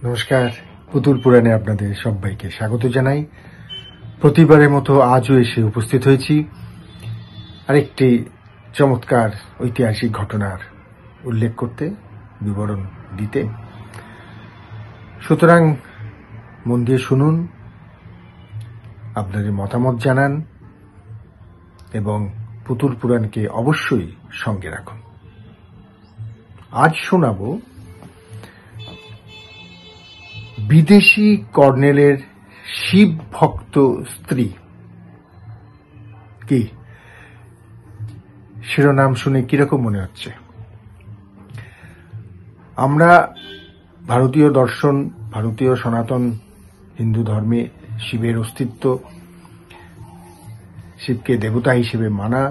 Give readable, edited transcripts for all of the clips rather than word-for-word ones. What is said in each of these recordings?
নমস্কার, পুতুল পুরাণে আপনাদের সবাইকে স্বাগত জানাই। প্রতিবারের মতো আজও এসে উপস্থিত হয়েছি আরেকটি চমৎকার ঐতিহাসিক ঘটনার উল্লেখ করতে, বিবরণ দিতে। সুতরাং মন দিয়ে শুনুন, আপনাদের মতামত জানান এবং পুতুল পুরাণকে অবশ্যই সঙ্গে রাখুন। আজ শোনাব বিদেশি কর্নেলের শিব ভক্ত স্ত্রী। কি শিরোনাম শুনে কিরকম মনে হচ্ছে? আমরা ভারতীয় দর্শন, ভারতীয় সনাতন হিন্দু ধর্মে শিবের অস্তিত্ব, শিবকে দেবতা হিসেবে মানা,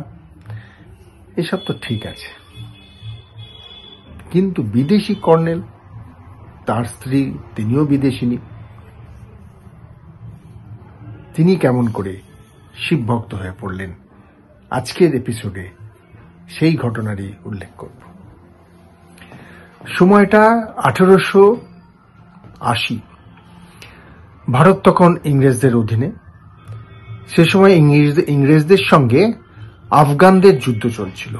এসব তো ঠিক আছে, কিন্তু বিদেশি কর্নেল, তার স্ত্রী, তিনিও বিদেশিনী, তিনি কেমন করে শিব ভক্ত হয়ে পড়লেন? আজকের এপিসোডে সেই ঘটনারই উল্লেখ করব। সময়টা 1880। ভারত তখন ইংরেজদের অধীনে। সে সময় ইংরেজদের সঙ্গে আফগানদের যুদ্ধ চলছিল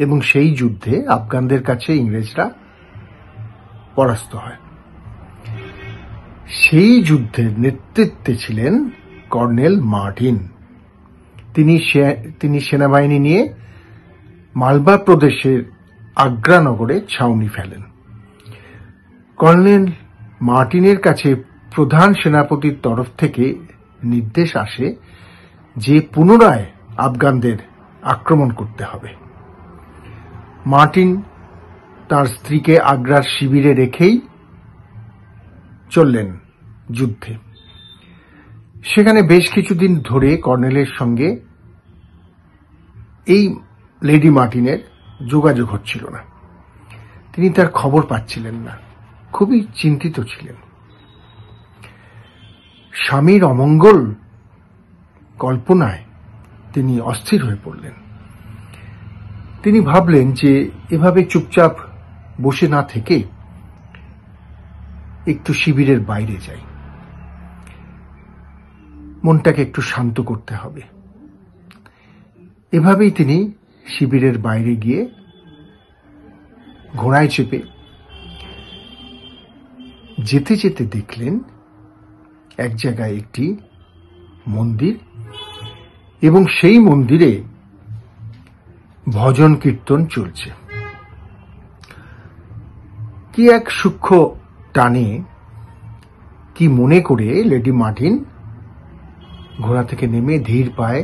এবং সেই যুদ্ধে আফগানদের কাছে ইংরেজরা পরাস্ত হয়। সেই যুদ্ধের নেতৃত্বে ছিলেন কর্নেল মার্টিন। তিনি সেনাবাহিনী নিয়ে মালবা প্রদেশের আগ্রা নগরে ছাউনি ফেলেন। কর্নেল মার্টিনের কাছে প্রধান সেনাপতির তরফ থেকে নির্দেশ আসে যে পুনরায় আফগানদের আক্রমণ করতে হবে। মার্টিন তার স্ত্রীকে আগ্রার শিবিরে রেখেই চললেন যুদ্ধে। সেখানে বেশ কিছুদিন ধরে কর্নেলের সঙ্গে এই লেডি মার্টিনের যোগাযোগ হচ্ছিল না। তিনি তার খবর পাচ্ছিলেন না, খুবই চিন্তিত ছিলেন। স্বামীর অমঙ্গল কল্পনায় তিনি অস্থির হয়ে পড়লেন। তিনি ভাবলেন যে এভাবে চুপচাপ বসে না থেকে একটু শিবিরের বাইরে যাই, মনটাকে একটু শান্ত করতে হবে। এভাবেই তিনি শিবিরের বাইরে গিয়ে ঘোড়ায় চেপে যেতে যেতে দেখলেন এক জায়গায় একটি মন্দির এবং সেই মন্দিরে ভজন কীর্তন চলছে। কি এক সূক্ষ্ম টানে, কি মনে করে লেডি মার্টিন ঘোড়া থেকে নেমে ধীর পায়ে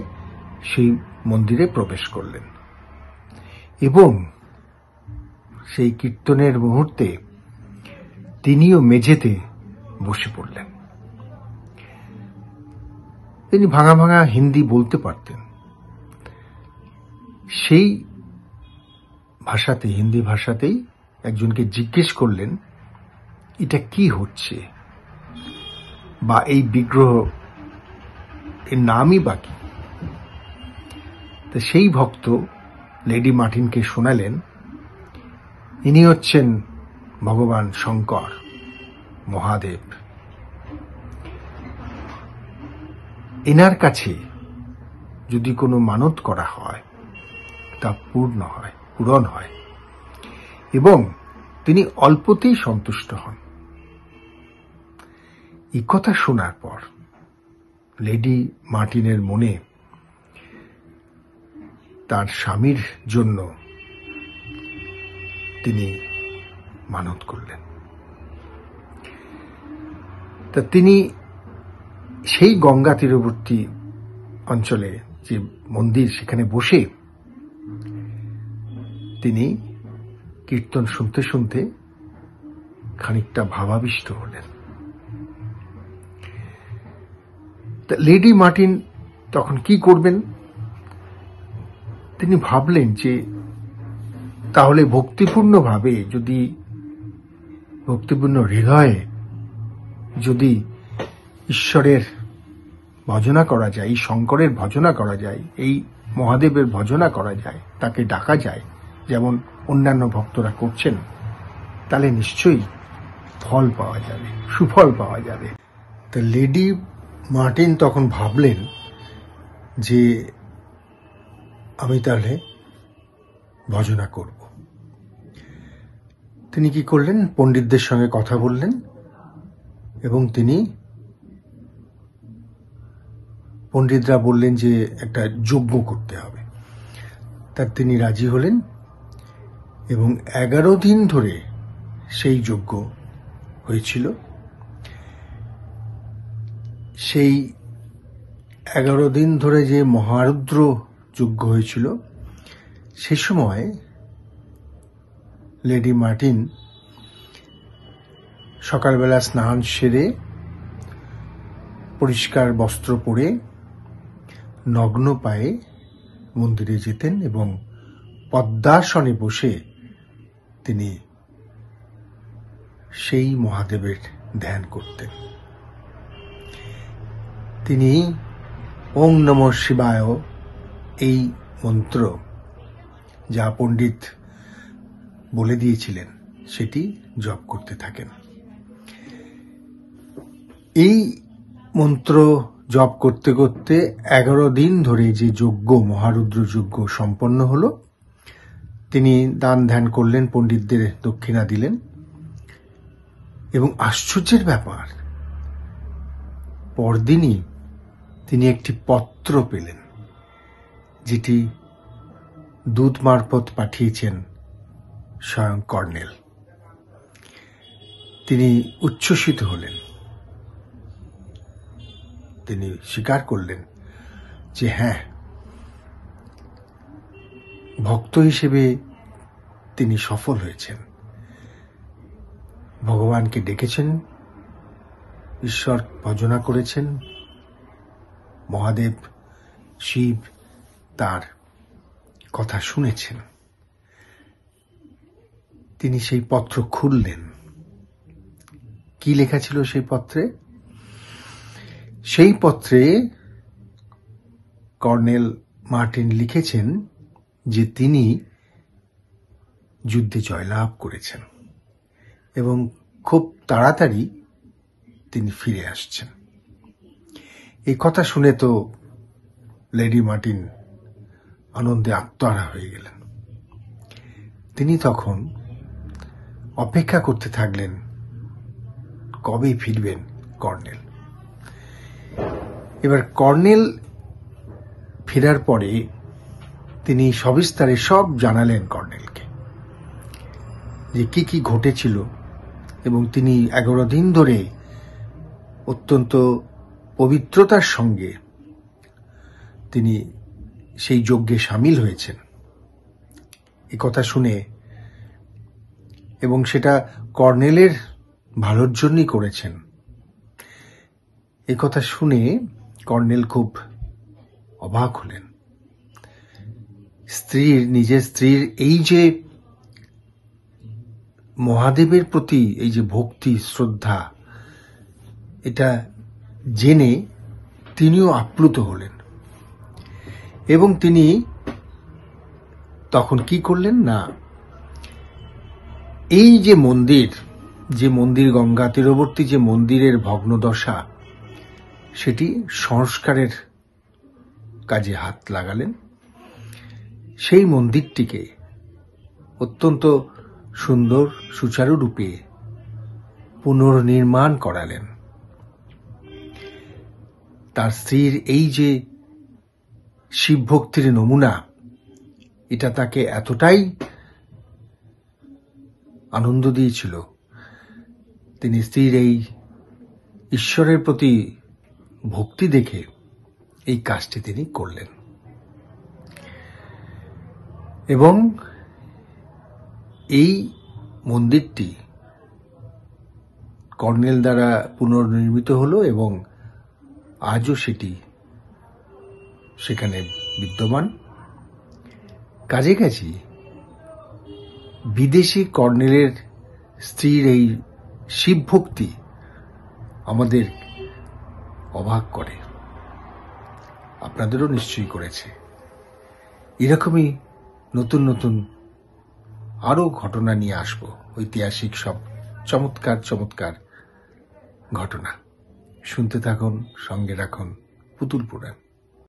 সেই মন্দিরে প্রবেশ করলেন এবং সেই কীর্তনের মুহূর্তে তিনিও মেঝেতে বসে পড়লেন। তিনি ভাঙা ভাঙা হিন্দি বলতে পারতেন। সেই ভাষাতে, হিন্দি ভাষাতেই একজনকে জিজ্ঞেস করলেন, এটা কি হচ্ছে, বা এই বিগ্রহ এর নামই বা কি? তো সেই ভক্ত লেডি মার্টিনকে শোনালেন, ইনি হচ্ছেন ভগবান শঙ্কর, মহাদেব। এনার কাছে যদি কোনো মানত করা হয় তা পূরণ হয় এবং তিনি অল্পতেই সন্তুষ্ট হন। এই কথা শোনার পর লেডি মার্টিনের মনে তার স্বামীর জন্য তিনি মানত করলেন। তা তিনি সেই গঙ্গা তীরবর্তী অঞ্চলে যে মন্দির, সেখানে বসে তিনি কীর্তন শুনতে শুনতে খানিকটা ভাবাবিষ্ট হলেন। লেডি মার্টিন তখন কি করবেন? তিনি ভাবলেন যে তাহলে ভক্তিপূর্ণ হৃদয়ে যদি ঈশ্বরের ভজনা করা যায়, এই শঙ্করের ভজনা করা যায়, এই মহাদেবের ভজনা করা যায়, তাকে ডাকা যায় যেমন অন্যান্য ভক্তরা করছেন, তাহলে নিশ্চয়ই ফল পাওয়া যাবে, সুফল পাওয়া যাবে। তা লেডি মার্টিন তখন ভাবলেন যে আমি তাহলে ভজনা করব। তিনি কি করলেন, পণ্ডিতদের সঙ্গে কথা বললেন এবং তিনি পণ্ডিতরা বললেন যে একটা যজ্ঞ করতে হবে। তার তিনি রাজি হলেন এবং 11 দিন ধরে সেই যজ্ঞ হয়েছিল। সেই 11 দিন ধরে যে মহারুদ্র যজ্ঞ হয়েছিল, সে সময় লেডি মার্টিন সকালবেলা স্নান সেরে পরিষ্কার বস্ত্র পরে নগ্ন পায়ে মন্দিরে যেতেন এবং পদ্মাসনে বসে তিনি সেই মহাদেবের ধ্যান করতেন। তিনি ওং নমঃ শিবায় এই মন্ত্র যা পণ্ডিত বলে দিয়েছিলেন সেটি জপ করতে থাকেন। এই মন্ত্র জপ করতে করতে 11 দিন ধরে যে যজ্ঞ, মহারুদ্র যজ্ঞ সম্পন্ন হল। তিনি দান ধ্যান করলেন, পণ্ডিতদের দক্ষিণা দিলেন এবং আশ্চর্যের ব্যাপার, পরদিনই তিনি একটি পত্র পেলেন যেটি দূত মারফত পাঠিয়েছেন স্বয়ং কর্নেল। তিনি উচ্ছ্বসিত হলেন। তিনি স্বীকার করলেন যে হ্যাঁ, ভক্ত হিসেবে তিনি সফল হয়েছেন, ভগবানকে ডেকেছেন, ঈশ্বর ভজনা করেছেন, মহাদেব শিব তার কথা শুনেছেন। তিনি সেই পত্র খুললেন। কি লেখা ছিল সেই পত্রে? সেই পত্রে কর্নেল মার্টিন লিখেছেন যে তিনি যুদ্ধে জয়লাভ করেছেন এবং খুব তাড়াতাড়ি তিনি ফিরে আসছেন। এই কথা শুনে তো লেডি মার্টিন আনন্দে আত্মহারা হয়ে গেলেন। তিনি তখন অপেক্ষা করতে থাকলেন কবে ফিরবেন কর্নেল। এবার কর্নেল ফেরার পরে তিনি সবিস্তারে সব জানালেন কর্নেলকে যে কি কি ঘটেছিল এবং তিনি 11 দিন ধরে অত্যন্ত পবিত্রতার সঙ্গে তিনি সেই যজ্ঞে সামিল হয়েছেন। এ কথা শুনে, এবং সেটা কর্নেলের ভালোর জন্যই করেছেন, এ কথা শুনে কর্নেল খুব অবাক হলেন। নিজের স্ত্রীর এই যে মহাদেবের প্রতি এই যে ভক্তি শ্রদ্ধা, এটা জেনে তিনিও আপ্লুত হলেন এবং তিনি তখন কি করলেন না, এই যে মন্দির গঙ্গা তীরবর্তী যে মন্দিরের ভগ্নদশা, সেটি সংস্কারের কাজে হাত লাগালেন। সেই মন্দিরটিকে অত্যন্ত সুন্দর সুচারুরূপে পুনর্নির্মাণ করালেন। তার স্ত্রীর এই যে শিব ভক্তির নমুনা, এটা তাকে এতটাই আনন্দ দিয়েছিল, তিনি স্ত্রীর এই ঈশ্বরের প্রতি ভক্তি দেখে এই কাজটি তিনি করলেন এবং এই মন্দিরটি কর্নেল দ্বারা পুনর্নির্মিত হলো এবং আজও সেটি সেখানে বিদ্যমান। কাছাকাছি বিদেশি কর্নেলের স্ত্রীর এই শিব ভক্তি আমাদের অবাক করে, আপনাদেরও নিশ্চয়ই করেছে। এরকমই নতুন নতুন আরো ঘটনা নিয়ে আসবো, ঐতিহাসিক সব চমৎকার চমৎকার ঘটনা। শুনতে থাকুন, সঙ্গে রাখুন পুতুল পুরাণ।